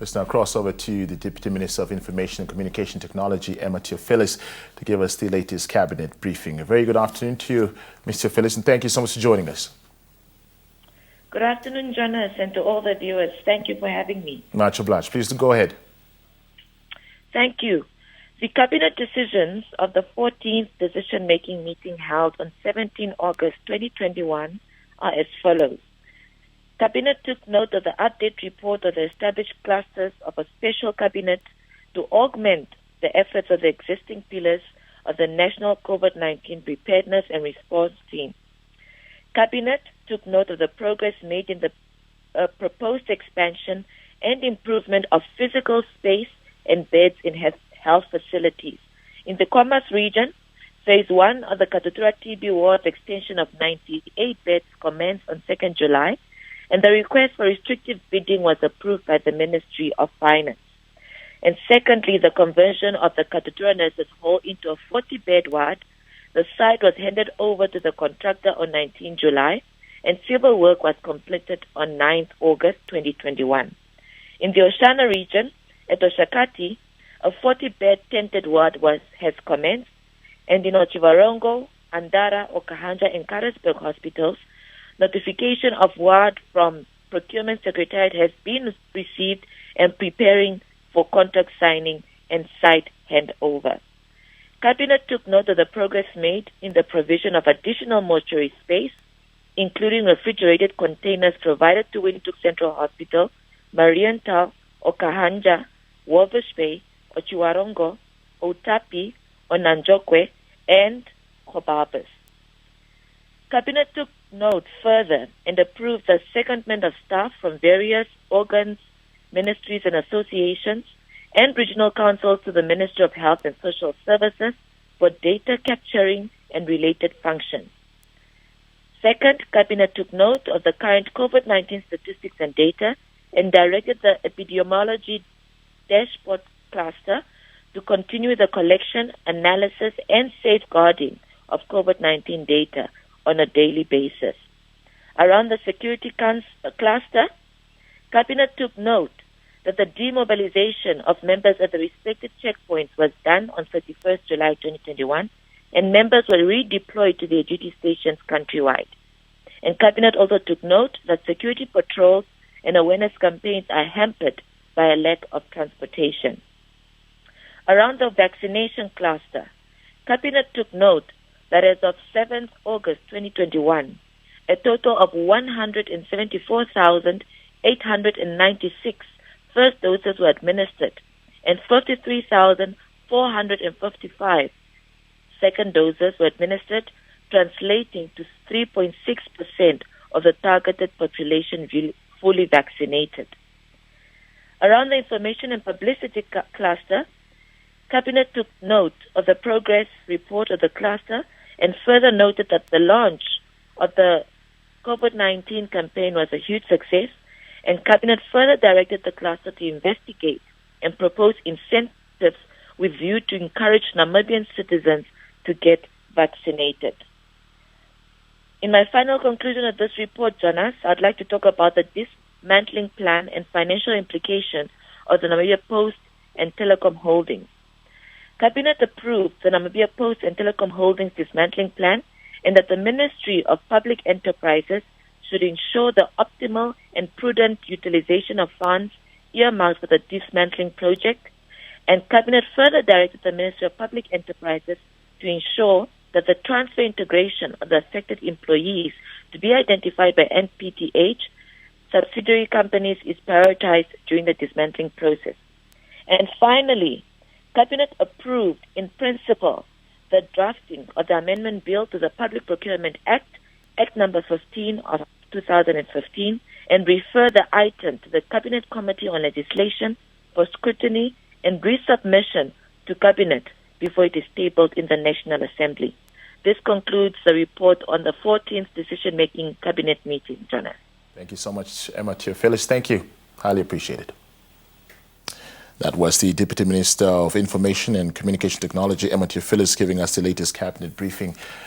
Let's now cross over to the Deputy Minister of Information and Communication Technology, Theofilus, to give us the latest cabinet briefing. A very good afternoon to you, Mr. Theofilus, and thank you so much for joining us. Good afternoon, Jonas, and to all the viewers. Thank you for having me. Much obliged. Please go ahead. Thank you. The cabinet decisions of the 14th decision-making meeting held on 17 August 2021 are as follows. Cabinet took note of the update report of the established clusters of a special cabinet to augment the efforts of the existing pillars of the National COVID-19 Preparedness and Response Team. Cabinet took note of the progress made in the proposed expansion and improvement of physical space and beds in health facilities. In the Commerce region, Phase 1 of the Katutura TB ward extension of 98 beds commenced on 2nd July, and the request for restrictive bidding was approved by the Ministry of Finance. And secondly, the conversion of the Katutura Nurses Hall into a 40-bed ward. The site was handed over to the contractor on 19 July, and civil work was completed on 9th August 2021. In the Oshana region, at Oshakati, a 40-bed tented ward has commenced, and in Ochivarongo, Andara, Okahanja, and Karasburg hospitals, notification of ward from Procurement Secretariat has been received and preparing for contract signing and site handover. Cabinet took note of the progress made in the provision of additional mortuary space, including refrigerated containers provided to Windhoek Central Hospital, Marienthal, Okahanja, Walvish Bay, Ochiwarongo, Otapi, Onanjokwe, and Kobabas. Cabinet took note further and approved the secondment of staff from various organs, ministries and associations and regional councils to the Ministry of Health and Social Services for data capturing and related functions. Second, Cabinet took note of the current COVID-19 statistics and data and directed the epidemiology dashboard cluster to continue the collection, analysis and safeguarding of COVID-19 data on a daily basis. Around the security cluster, Cabinet took note that the demobilization of members at the respective checkpoints was done on 31st July 2021, and members were redeployed to their duty stations countrywide. And Cabinet also took note that security patrols and awareness campaigns are hampered by a lack of transportation. Around the vaccination cluster, Cabinet took note that as of 7th August 2021, a total of 174,896 first doses were administered and 53,455 second doses were administered, translating to 3.6% of the targeted population fully vaccinated. Around the information and publicity cluster, Cabinet took note of the progress report of the cluster and further noted that the launch of the COVID-19 campaign was a huge success, and Cabinet further directed the cluster to investigate and propose incentives with view to encourage Namibian citizens to get vaccinated. In my final conclusion of this report, Jonas, I'd like to talk about the dismantling plan and financial implications of the Namibia Post and Telecom Holdings. Cabinet approved the Namibia Post and Telecom Holdings dismantling plan, and that the Ministry of Public Enterprises should ensure the optimal and prudent utilization of funds earmarked for the dismantling project. And Cabinet further directed the Ministry of Public Enterprises to ensure that the transfer integration of the affected employees to be identified by NPTH subsidiary companies is prioritized during the dismantling process. And finally, Cabinet approved in principle the drafting of the amendment bill to the Public Procurement Act, Act number 15 of 2015, and refer the item to the Cabinet Committee on Legislation for scrutiny and resubmission to Cabinet before it is tabled in the National Assembly. This concludes the report on the 14th decision-making Cabinet meeting, Jonas. Thank you so much, Theofilus. Thank you. Highly appreciated. That was the Deputy Minister of Information and Communication Technology, Theofilus, giving us the latest cabinet briefing.